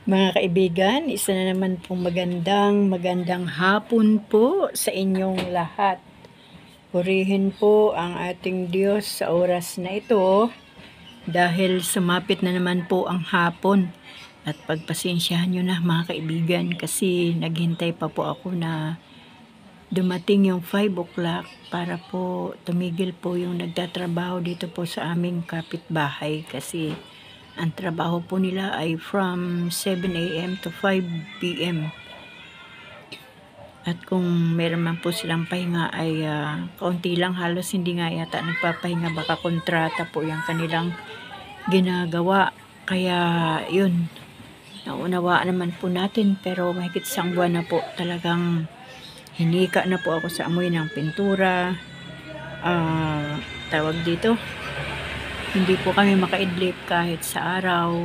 Mga kaibigan, isa na naman pong magandang hapon po sa inyong lahat. Purihin po ang ating Diyos sa oras na ito dahil sumapit na naman po ang hapon. At pagpasensyahan nyo na mga kaibigan kasi naghintay pa po ako na dumating yung 5 o'clock para po tumigil po yung nagtatrabaho dito po sa aming kapitbahay kasi ang trabaho po nila ay from 7 a.m. to 5 p.m. At kung meron man po silang pahinga ay kaunti lang, halos hindi nga yata nagpapahinga, baka kontrata po yung kanilang ginagawa. Kaya yun, naunawaan naman po natin, pero mahigit isang buwan na po talagang hinika na po ako sa amoy ng pintura. Tawag dito, hindi po kami makaidlip kahit sa araw.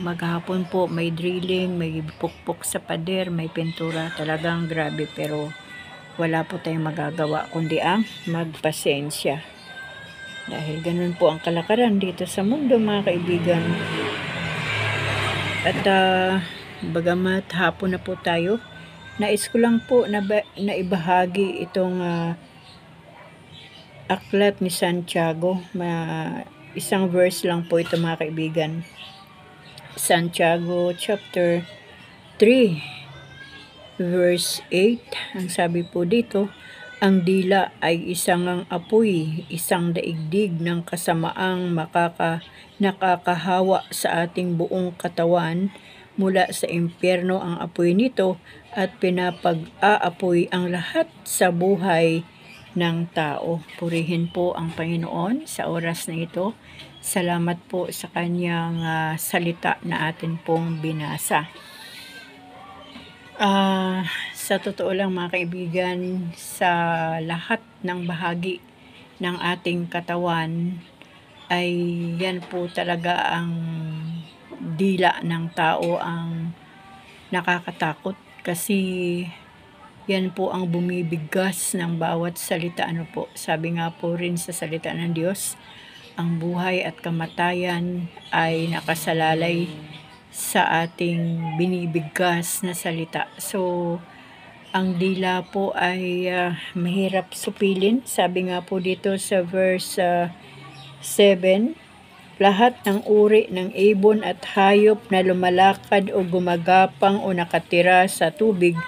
Maghapon po may drilling, may pukpok sa pader, may pintura, talagang grabe, pero wala po tayong magagawa kundi ang magpasensya. Dahil ganun po ang kalakaran dito sa mundo mga kaibigan. At bagamat hapon na po tayo, nais ko lang po na ibahagi itong aklat ni Santiago. Isang verse lang po ito mga kaibigan. Santiago chapter 3 verse 8. Ang sabi po dito, ang dila ay isang apoy, isang daigdig ng kasamaang nakakahawa sa ating buong katawan. Mula sa impyerno ang apoy nito at pinapag-aapoy ang lahat sa buhay ng tao. Purihin po ang Panginoon sa oras na ito. Salamat po sa kanyang salita na atin pong binasa. Sa totoo lang mga kaibigan, sa lahat ng bahagi ng ating katawan ay yan po talaga ang dila ng tao ang nakakatakot, kasi yan po ang bumibigkas ng bawat salita. Ano po, sabi nga po rin sa salita ng Diyos, ang buhay at kamatayan ay nakasalalay sa ating binibigkas na salita. So, ang dila po ay mahirap supilin. Sabi nga po dito sa verse 7, lahat ng uri ng ibon at hayop na lumalakad o gumagapang o nakatira sa tubig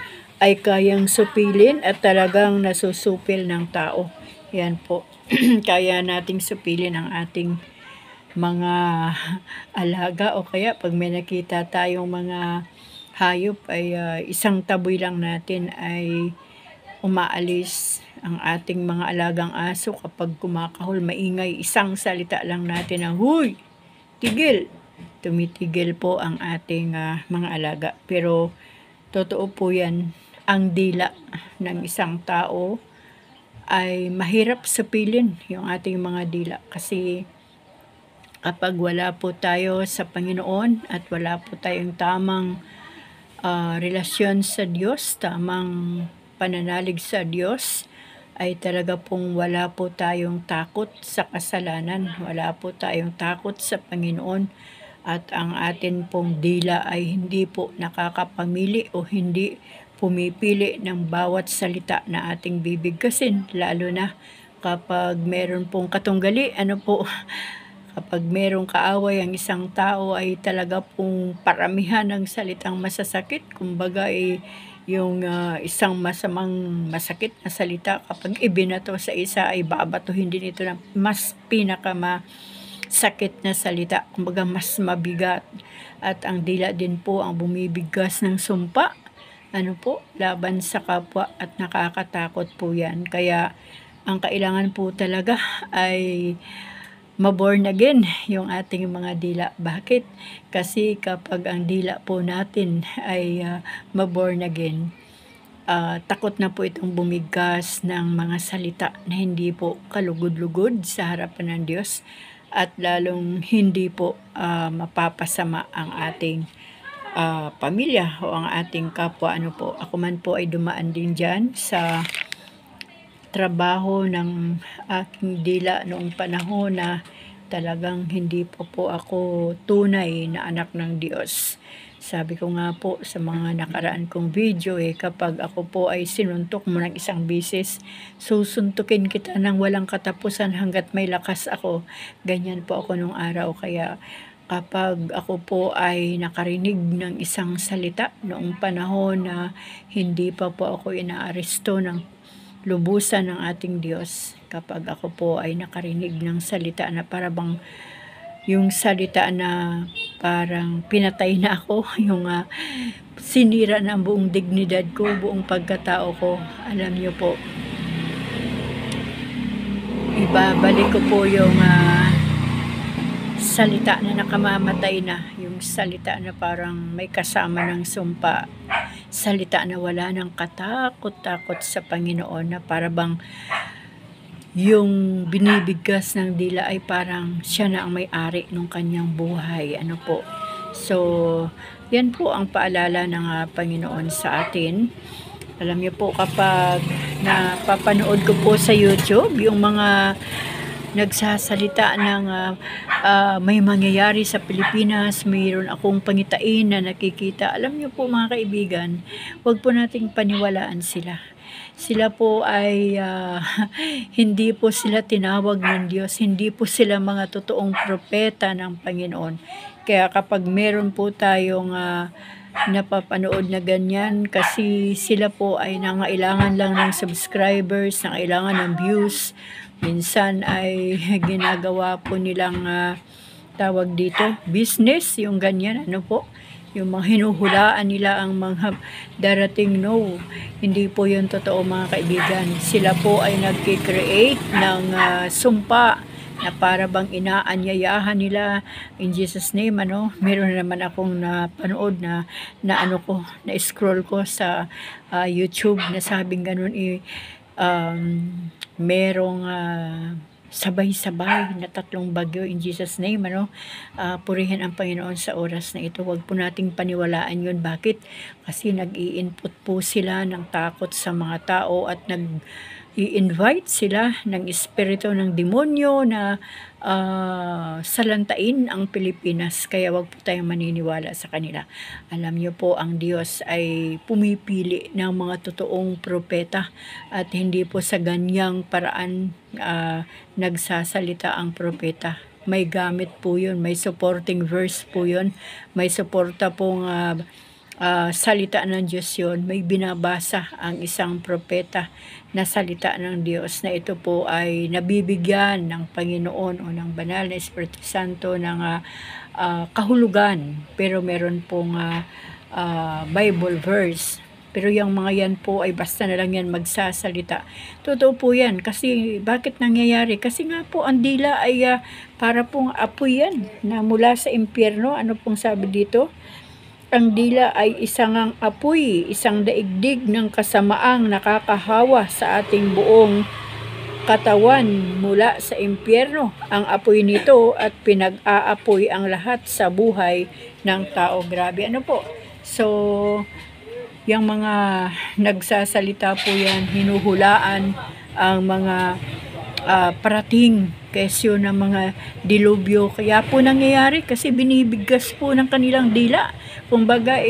ay kayang supilin at talagang nasusupil ng tao. Yan po. Kaya nating supilin ang ating mga alaga, o kaya pag may nakita tayong mga hayop ay isang taboy lang natin ay umaalis ang ating mga alagang aso. Kapag kumakahol, maingay, isang salita lang natin na, "Huy! Tigil!" Tumitigil po ang ating mga alaga. Pero totoo po yan, ang dila ng isang tao ay mahirap supilin, yung ating mga dila, kasi kapag wala po tayo sa Panginoon at wala po tayong tamang relasyon sa Diyos, tamang pananalig sa Diyos, ay talaga pong wala po tayong takot sa kasalanan, wala po tayong takot sa Panginoon, at ang atin pong dila ay hindi po nakakapamili o hindi pumipili ng bawat salita na ating bibigkasin, lalo na kapag meron pong katunggali. Ano po, kapag merong kaaway ang isang tao ay talaga pong paramihan ng salitang masasakit. Kumbaga yung isang masakit na salita, kapag ibinato sa isa ay babatuhin din ito ng mas pinakamasakit na salita. Kumbaga mas mabigat. At ang dila din po ang bumibigkas ng sumpa, ano po, laban sa kapwa, at nakakatakot po yan. Kaya ang kailangan po talaga ay maborn again yung ating mga dila. Bakit? Kasi kapag ang dila po natin ay maborn again, takot na po itong bumigkas ng mga salita na hindi po kalugod-lugod sa harapan ng Diyos, at lalong hindi po mapapasama ang ating pamilya o ang ating kapwa. Ano po, ako man po ay dumaan din dyan sa trabaho ng aking dila noong panahon na talagang hindi pa po ako tunay na anak ng Diyos. Sabi ko nga po sa mga nakaraan kong video kapag ako po ay sinuntok mo ng isang bisis, susuntukin kita ng walang katapusan hanggat may lakas ako. Ganyan po ako nung araw, kaya kapag ako po ay nakarinig ng isang salita noong panahon na hindi pa po ako inaaresto ng lubusan ng ating Diyos, kapag ako po ay nakarinig ng salita na parang yung salita na parang pinatay na ako, yung sinira na ang buong dignidad ko, buong pagkatao ko, alam niyo po, ibabalik ko po yung salita na nakamamatay na, yung salita na parang may kasama ng sumpa, salita na wala ng katakot-takot sa Panginoon, na parang yung binibigkas ng dila ay parang siya na ang may-ari ng kanyang buhay. Ano po? So, yan po ang paalala ng Panginoon sa atin. Alam niyo po, kapag napapanood ko po sa YouTube yung mga nagsasalita ng may mangyayari sa Pilipinas, mayroon akong pangitain na nakikita. Alam niyo po mga kaibigan, huwag po nating paniwalaan sila. Sila po ay hindi po sila tinawag ng Diyos, hindi po sila mga totoong propeta ng Panginoon. Kaya kapag meron po tayong napapanood na ganyan, kasi sila po ay nangailangan lang ng subscribers, nangailangan ng views, minsan ay ginagawa po nilang tawag dito, business, yung ganyan, ano po, yung mga hinuhulaan nila ang mga darating. No, hindi po yun totoo mga kaibigan. Sila po ay nagki-create ng sumpa na para bang inaanyayahan nila in Jesus name. Meron naman akong napanood na scroll ko sa YouTube na sabing ganun, merong sabay-sabay na 3 bagyo in Jesus name. Purihin ang Panginoon sa oras na ito. Huwag po nating paniwalaan yun. Bakit? Kasi nag-i-input po sila ng takot sa mga tao at nag-i-invite sila ng espiritu ng demonyo na salantain ang Pilipinas. Kaya wag po tayong maniniwala sa kanila. Alam niyo po, ang Diyos ay pumipili ng mga totoong propeta at hindi po sa ganyang paraan nagsasalita ang propeta. May gamit po yun, may supporting verse po yun, may suporta pong salita ng Diyos yun, may binabasa ang isang propeta na salita ng Diyos na ito po ay nabibigyan ng Panginoon o ng Banal na Espiritu Santo ng kahulugan, pero meron pong Bible verse. Pero yung mga yan po ay basta na lang yan magsasalita. Totoo po yan. Kasi bakit nangyayari? Kasi nga po ang dila ay para pong apoy yan na mula sa impyerno. Ano pong sabi dito? Ang dila ay isang apoy, isang daigdig ng kasamaang nakakahawa sa ating buong katawan mula sa impyerno. Ang apoy nito at pinag-aapoy ang lahat sa buhay ng tao. Grabe, ano po? So, yung mga nagsasalita po yan, hinuhulaan ang mga parating kesyo ng mga dilubyo. Kaya po nangyayari kasi binibigkas po ng kanilang dila. Kumbaga,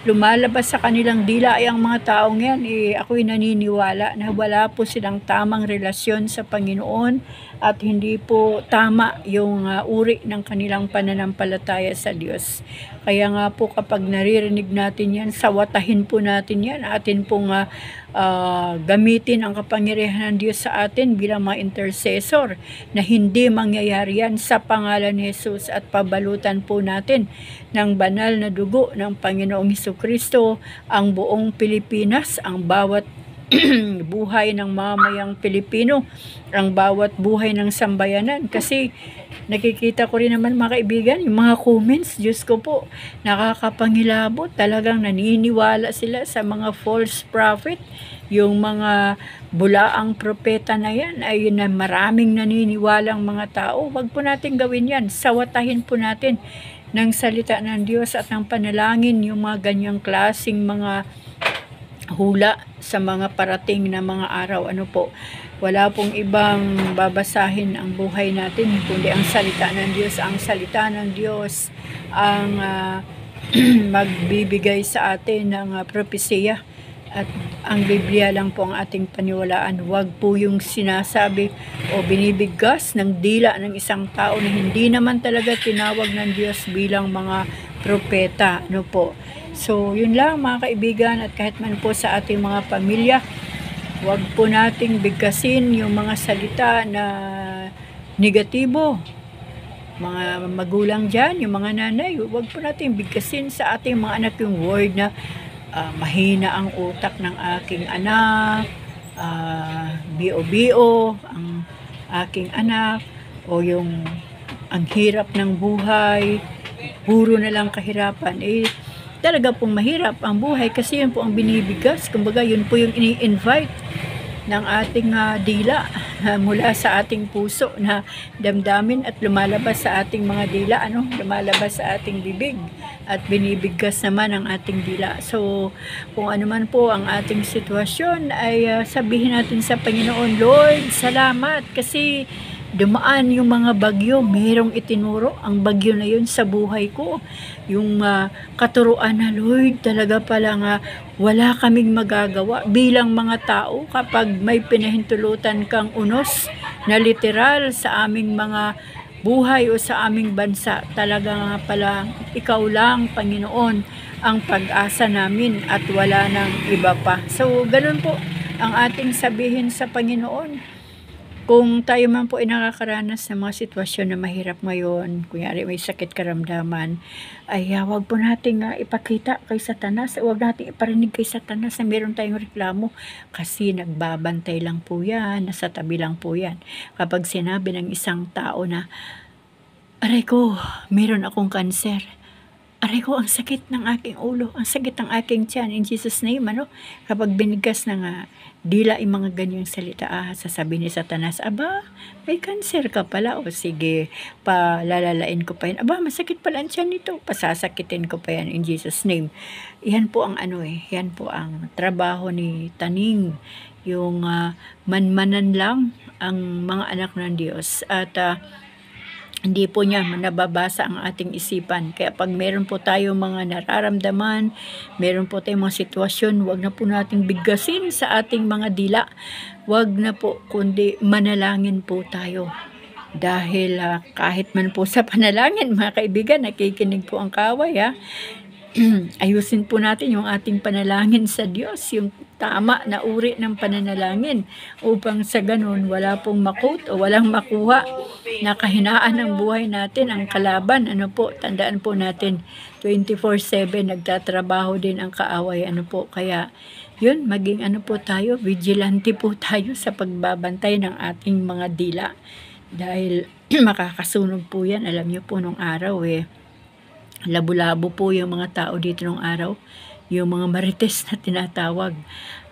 lumalabas sa kanilang dila ay ang mga taong yan, ako'y naniniwala na wala po silang tamang relasyon sa Panginoon at hindi po tama yung uri ng kanilang pananampalataya sa Diyos. Kaya nga po kapag naririnig natin yan, sawatahin po natin yan, atin pong gamitin ang kapangyarihan ng Diyos sa atin bilang mga intercessor na hindi mangyayari yan sa pangalan ni Jesus, at pabalutan po natin ng banal na dugo ng Panginoong Hesukristo ang buong Pilipinas, ang bawat buhay ng mamayang Pilipino, ang bawat buhay ng sambayanan. Kasi nakikita ko rin naman mga kaibigan, yung mga comments, Diyos ko po, nakakapangilabot. Talagang naniniwala sila sa mga false prophet. Yung mga bulaang propeta na yan ay na maraming naniniwalang mga tao. Wag po natin gawin yan. Sawatahin po natin ng salita ng Diyos at ng panalangin yung mga ganyang klaseng mga hula sa mga parating na mga araw. Ano po, wala pong ibang babasahin ang buhay natin kundi ang salita ng Diyos. Ang salita ng Diyos ang magbibigay sa atin ng propesya, at ang Biblia lang po ang ating paniwalaan. Huwag po yung sinasabi o binibigkas ng dila ng isang tao na hindi naman talaga tinawag ng Diyos bilang mga propeta. Ano po, so yun lang mga kaibigan, at kahit man po sa ating mga pamilya, huwag po nating bigkasin yung mga salita na negatibo. Mga magulang dyan, yung mga nanay, huwag po nating bigkasin sa ating mga anak yung word na mahina ang utak ng aking anak, bio-bio ang aking anak, o yung ang hirap ng buhay, puro na lang kahirapan. Talaga pong mahirap ang buhay kasi yun po ang binibigas. Kumbaga yun po yung ini-invite ng ating dila mula sa ating puso na damdamin at lumalabas sa ating mga dila, lumalabas sa ating bibig at binibigkas naman ang ating dila. So kung ano man po ang ating sitwasyon ay sabihin natin sa Panginoon, Lord, salamat kasi dumaan yung mga bagyo, merong itinuro ang bagyo na yun sa buhay ko. Yung katuruan na, Lord, talaga pala nga wala kaming magagawa bilang mga tao kapag may pinahintulutan kang unos na literal sa aming mga buhay o sa aming bansa. Talaga nga pala, ikaw lang, Panginoon, ang pag-asa namin at wala nang iba pa. So, ganun po ang ating sabihin sa Panginoon. Kung tayo man po ay nakakaranas ng mga sitwasyon na mahirap ngayon, kunyari may sakit karamdaman, ay huwag po nating ipakita kay Satanas, huwag nating iparinig kay Satanas na meron tayong reklamo, kasi nagbabantay lang po yan, nasa tabi lang po yan. Kapag sinabi ng isang tao na, aray ko, meron akong kanser, aray ko, ang sakit ng aking ulo, ang sakit ng aking tiyan, in Jesus' name, kapag binigkas ng dila yung mga ganyang salita, sasabihin ni Satanas, aba, may cancer ka pala, o sige, palalalain ko pa yan, aba, masakit pala ang tiyan nito, pasasakitin ko pa yan, in Jesus' name. Yan po ang yan po ang trabaho ni Taning, yung manmanan lang ang mga anak ng Diyos, at hindi po niya nababasa ang ating isipan. Kaya pag meron po tayo mga nararamdaman, meron po tayong mga sitwasyon, wag na po nating biggasin sa ating mga dila. Wag na po, kundi manalangin po tayo. Dahil kahit man po sa panalangin, mga kaibigan, nakikinig po ang kaway, ayusin po natin yung ating panalangin sa Diyos, yung tama na uri ng pananalangin, upang sa ganun wala pong makut o walang makuha na kahinaan ng buhay natin, ang kalaban. Tandaan po natin, 24/7 nagtatrabaho din ang kaaway. Kaya yun, maging po tayo, vigilante po tayo sa pagbabantay ng ating mga dila. Dahil makakasunog po yan, alam nyo po nung araw labo-labo po yung mga tao dito nung araw, yung mga marites na tinatawag.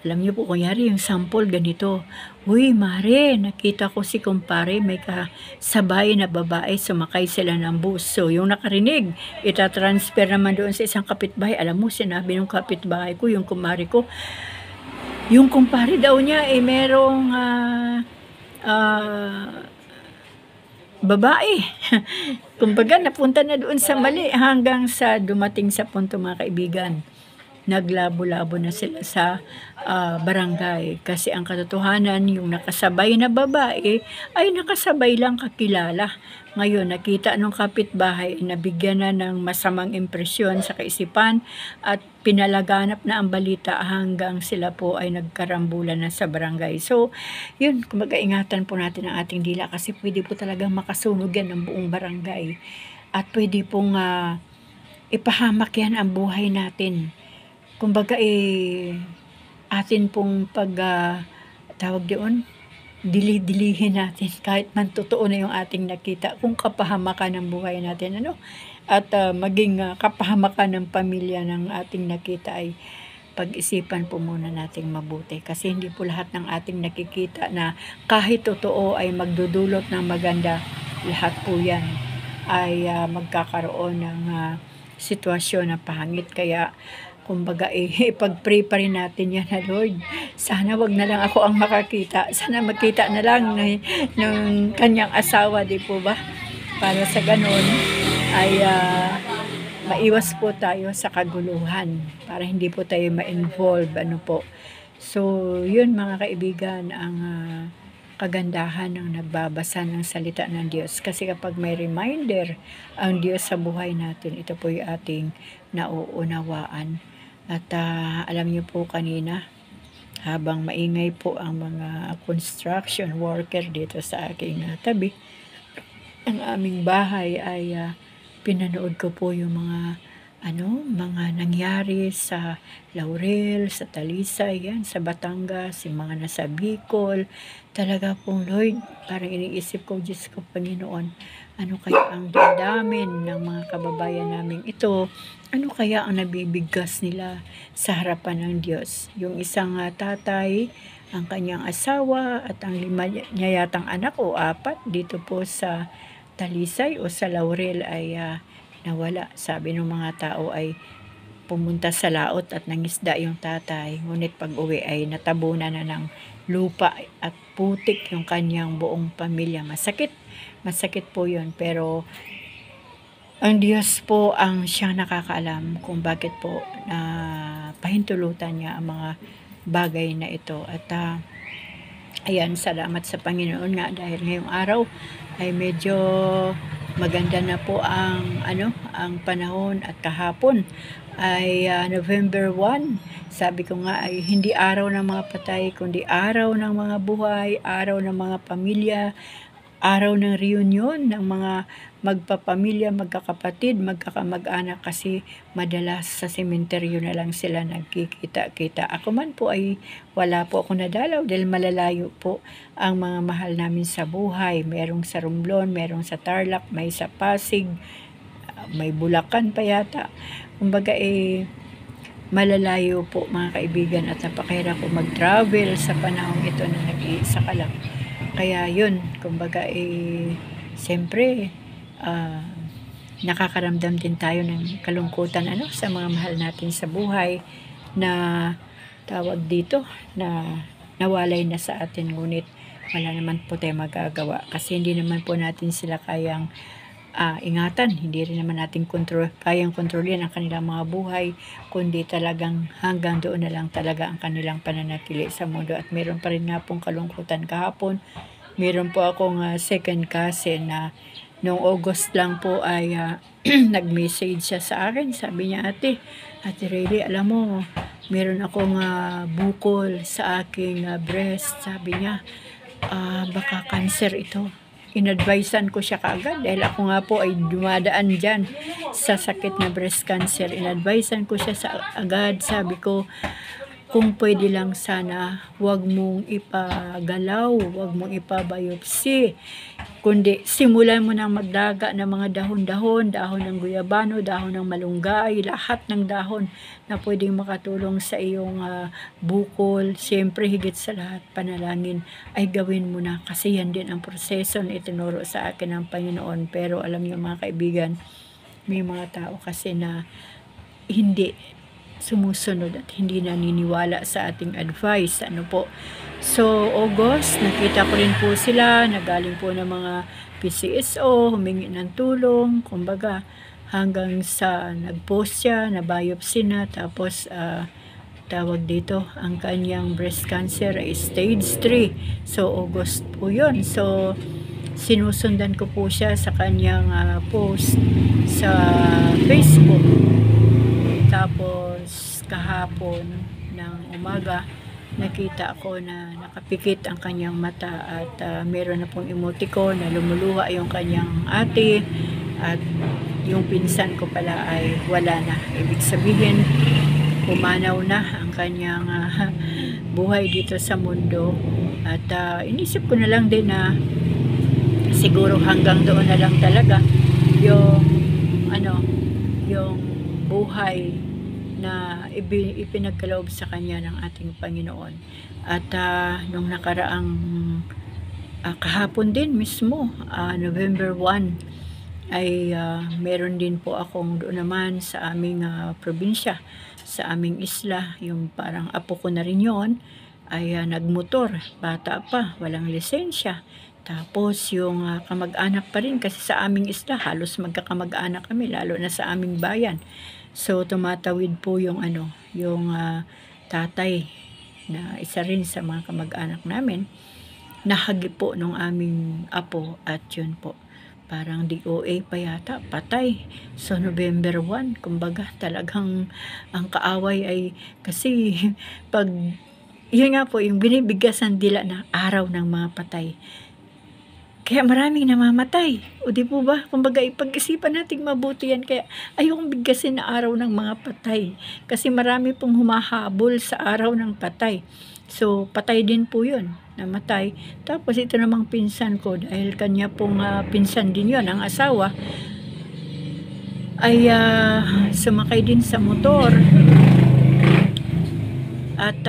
Alam niyo po, kunyari yung sample ganito, uy mare, nakita ko si kumpare, may kasabay na babae, sumakay sila ng bus. So yung nakarinig, itatransfer naman doon sa isang kapitbahay. Alam mo, sinabi ng kapitbahay ko, yung kumare ko, yung kumpare daw niya merong babae. Kumbaga, napunta na doon sa mali hanggang sa dumating sa punto, mga kaibigan. Naglabo-labo na sila sa barangay. Kasi ang katotohanan, yung nakasabay na babae ay nakasabay lang kakilala. Ngayon, nakita nung kapitbahay, nabigyan na ng masamang impresyon sa kaisipan at pinalaganap na ang balita hanggang sila po ay nagkarambulan na sa barangay. So, yun, kumbaga ingatan po natin ang ating dila kasi pwede po talagang makasunog yan ng buong barangay. At pwede pong ipahamak yan ang buhay natin. Kumbaga atin pong tawag doon, dili-dilihin natin kahit man totoo na yung ating nakita, kung kapahamakan ng buhay natin, at maging kapahamakan ng pamilya ng ating nakita, ay pag-isipan po muna nating mabuti, kasi hindi po lahat ng ating nakikita na kahit totoo ay magdudulot ng maganda. Lahat po yan ay magkakaroon ng sitwasyon na pangit. Kaya kumbaga ipag-pray pa rin natin yan na Lord. Sana wag na lang ako ang makakita. Sana magkita na lang ng kanyang asawa, di po ba? Para sa ganun ay maiwas po tayo sa kaguluhan. Para hindi po tayo ma-involve. Ano po. So, yun mga kaibigan, ang kagandahan ng nagbabasa ng salita ng Diyos. Kasi kapag may reminder ang Diyos sa buhay natin, ito po yung ating nauunawaan. At alam niyo po kanina, habang maingay po ang mga construction worker dito sa aking tabi, ang aming bahay ay pinanood ko po yung mga nangyari sa Laurel, sa Talisay, yan, sa Batangas, yung mga nasa Bicol. Talaga pong Lord, parang iniisip ko, Diyos ko Panginoon, ano kaya ang damdamin ng mga kababayan namin ito? Ano kaya ang nabibigkas nila sa harapan ng Diyos? Yung isang tatay, ang kanyang asawa at ang 5 niya yatang anak o 4 dito po sa Talisay o sa Laurel ay nawala. Sabi ng mga tao ay pumunta sa laot at nangisda yung tatay. Ngunit pag uwi ay natabunan na ng lupa at putik yung kanyang buong pamilya. Masakit po yun. Pero ang Diyos po ang siyang nakakaalam kung bakit po pahintulutan niya ang mga bagay na ito. At ayan, salamat sa Panginoon nga dahil ngayong araw ay medyo maganda na po ang panahon at kahapon ay November 1. Sabi ko nga ay hindi araw ng mga patay kundi araw ng mga buhay, araw ng mga pamilya, araw ng reunion ng mga magpapamilya, magkakapatid, magkakamag-anak kasi madalas sa sementeryo na lang sila nagkikita-kita. Ako man po ay wala po ako nadalaw dahil malalayo po ang mga mahal namin sa buhay. Merong sa Romblon, merong sa Tarlac, may sa Pasig, may Bulacan pa yata. Kumbaga malalayo po mga kaibigan at napakahirap po mag-travel sa panahon ito na nag-iisa ka lang. Kaya yun, kumbaga siyempre nakakaramdam din tayo ng kalungkutan sa mga mahal natin sa buhay na tawag dito na nawalay na sa atin, ngunit wala naman po tayo magagawa kasi hindi naman po natin sila kayang ingatan, hindi rin naman natin kayang kontrolin ang kanilang mga buhay, kundi talagang hanggang doon na lang talaga ang kanilang pananatili sa mundo. At meron pa rin nga pong kalungkutan kahapon. Meron po akong second cousin na noong August lang po ay nag-message siya sa akin. Sabi niya, Ate Rayleigh, alam mo, meron akong bukol sa aking breast. Sabi niya, baka cancer ito. Inadvisean ko siya kaagad dahil ako nga po ay dumadaan dyan sa sakit na breast cancer. Inadvisean ko siya agad. Sabi ko, kung pwede lang sana, huwag mong ipagalaw, huwag mong ipabiopsy. Kundi simulan mo nang magdaga ng mga dahon-dahon, dahon ng guyabano, dahon ng malunggay, lahat ng dahon na pwedeng makatulong sa iyong bukol. Siyempre, higit sa lahat, panalangin ay gawin mo na kasi yan din ang proseso na itinuro sa akin ng Panginoon. Pero alam niyo mga kaibigan, may mga tao kasi na hindi sumusunod at hindi naniniwala sa ating advice. So, August, nakita ko rin po sila, nagaling po ng mga PCSO, humingi ng tulong, kumbaga, hanggang sa nag-post siya, na-biopsy na, tapos, tawag dito, ang kanyang breast cancer ay stage 3. So, August po yun. So, sinusundan ko po siya sa kanyang post sa Facebook. Tapos kahapon ng umaga nakita ko na nakapikit ang kanyang mata at meron na pong emoticon na lumuluha yung kanyang ate at yung pinsan ko pala ay wala na. Ibig sabihin pumanaw na ang kanyang buhay dito sa mundo at inisip ko na lang din na siguro hanggang doon na lang talaga yung yung buhay na ipinagkaloob sa kanya ng ating Panginoon. At nung nakaraang kahapon din mismo, November 1, ay meron din po akong doon naman sa aming probinsya, sa aming isla, yung parang apo ko na rin yon, ay nagmotor, bata pa, walang lisensya. Tapos yung kamag-anak pa rin, kasi sa aming isla halos magkakamag-anak kami, lalo na sa aming bayan. So tumatawid po yung yung tatay na isa rin sa mga kamag-anak namin, nahagi po nung aming apo, at yun po, parang DOA pa yata, patay. So November 1, kumbaga talagang ang kaaway ay, kasi pag yun nga po, yung binibigyasan dila na araw ng mga patay, kaya maraming namamatay. O di po ba? Kumbaga ipag-isipan natin mabuti yan. Kaya ayokong bigkasin na araw ng mga patay. Kasi marami pong humahabol sa araw ng patay. So patay din po yun, namatay. Tapos ito namang pinsan ko, dahil kanya pong pinsan din yun, ang asawa, ay sumakay din sa motor. At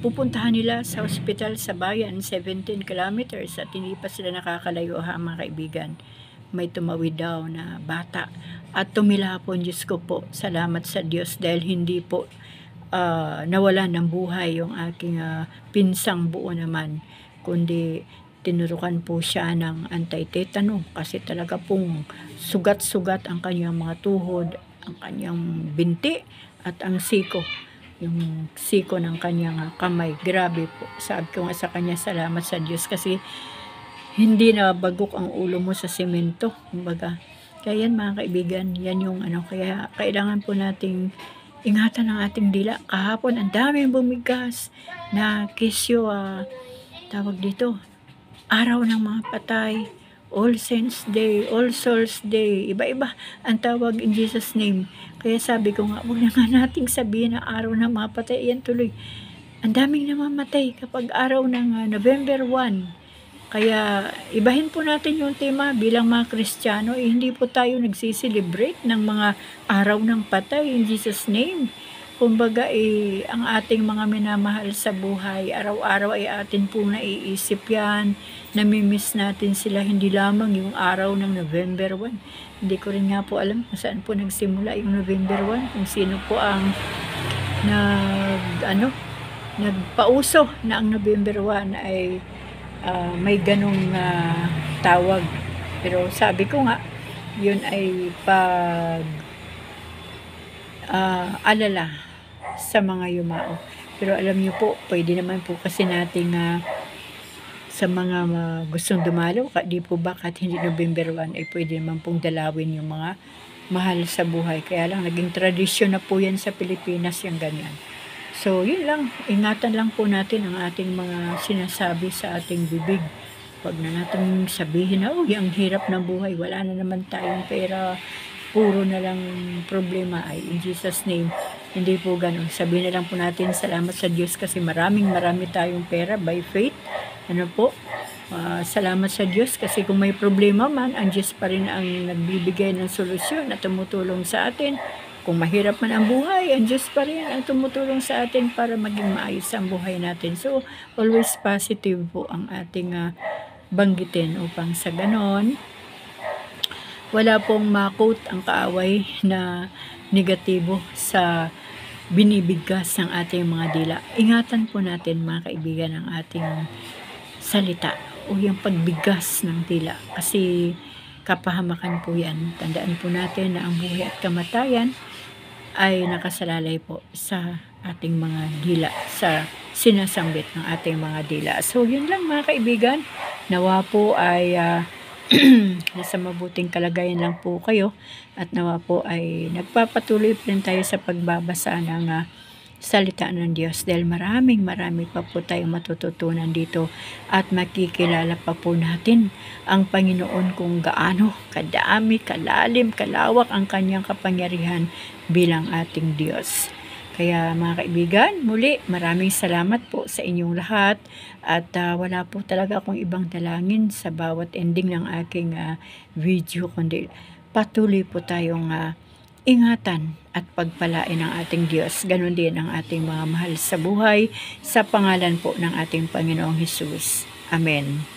pupuntahan nila sa ospital sa bayan, 17 kilometers, at hindi pa sila nakakalayo mga kaibigan. May tumawid daw na bata at tumilapon. Diyos ko po, salamat sa Diyos dahil hindi po nawala ng buhay yung aking pinsang buo naman, kundi tinurukan po siya ng anti-tetano, kasi talaga pong sugat-sugat ang kanyang mga tuhod, ang kanyang binti at ang siko, yung siko ng kanyang kamay. Grabe po. Sabi ko nga sa kanya, salamat sa Diyos, kasi hindi na bagok ang ulo mo sa semento, kumbaga. Kaya yan mga kaibigan, yan yung kaya kailangan po nating ingatan ang ating dila. Kahapon ang daming bumigas na kesyo, tawag dito, araw ng mga patay, All Saints Day, All Souls Day, iba-iba ang tawag in Jesus name. Kaya sabi ko nga, huwag na nga nating sabihin na araw ng mga patay. Yan tuloy, ang daming namamatay kapag araw ng November 1. Kaya ibahin po natin yung tema bilang mga Kristiyano. Hindi po tayo nagsiselebrate ng mga araw ng patay in Jesus name. Kumbaga ang ating mga minamahal sa buhay, araw-araw ay atin po naiisip yan, namimiss natin sila, hindi lamang yung araw ng November 1. Hindi ko rin nga po alam kung saan po nagsimula yung November 1, kung sino po ang nagpauso na ang November 1 ay may ganong tawag. Pero sabi ko nga, yun ay pag alala sa mga yumao. Pero alam niyo po, pwede naman po kasi nating sa mga gustong dumalo, di po ba kahit hindi November 1 ay pwede naman pong dalawin yung mga mahal sa buhay. Kaya lang naging tradisyon na po yan sa Pilipinas, yung ganyan. So yun lang, ingatan lang po natin ang ating mga sinasabi sa ating bibig. Huwag na natin sabihin na, ang hirap ng buhay, wala na naman tayong pera, puro na lang problema. Ay in Jesus name, hindi po ganun. Sabihin na lang po natin, salamat sa Diyos, kasi marami tayong pera by faith. Salamat sa Diyos, kasi kung may problema man, ang Diyos pa rin ang nagbibigay ng solusyon at tumutulong sa atin. Kung mahirap man ang buhay, ang Diyos pa rin ang tumutulong sa atin para maging maayos ang buhay natin. So always positive po ang ating banggitin, upang sa ganon wala pong ma-quote ang kaaway na negatibo sa binibigkas ng ating mga dila. Ingatan po natin mga kaibigan ang ating salita o yung pagbigkas ng dila, kasi kapahamakan po yan. Tandaan po natin na ang buhay at kamatayan ay nakasalalay po sa ating mga dila, sa sinasambit ng ating mga dila. So yun lang mga kaibigan, nawa po ay nasa mabuting kalagayan lang po kayo, at nawa po ay nagpapatuloy pa rin tayo sa pagbabasa ng salita ng Diyos, dahil marami pa po tayong matututunan dito, at makikilala pa po natin ang Panginoon kung gaano kadami, kalalim, kalawak ang kanyang kapangyarihan bilang ating Diyos. Kaya mga kaibigan, muli maraming salamat po sa inyong lahat, at wala po talaga akong ibang dalangin sa bawat ending ng aking video, kundi patuloy po tayong ingatan at pagpalain ng ating Diyos. Ganon din ang ating mga mahal sa buhay, sa pangalan po ng ating Panginoong Hesus. Amen.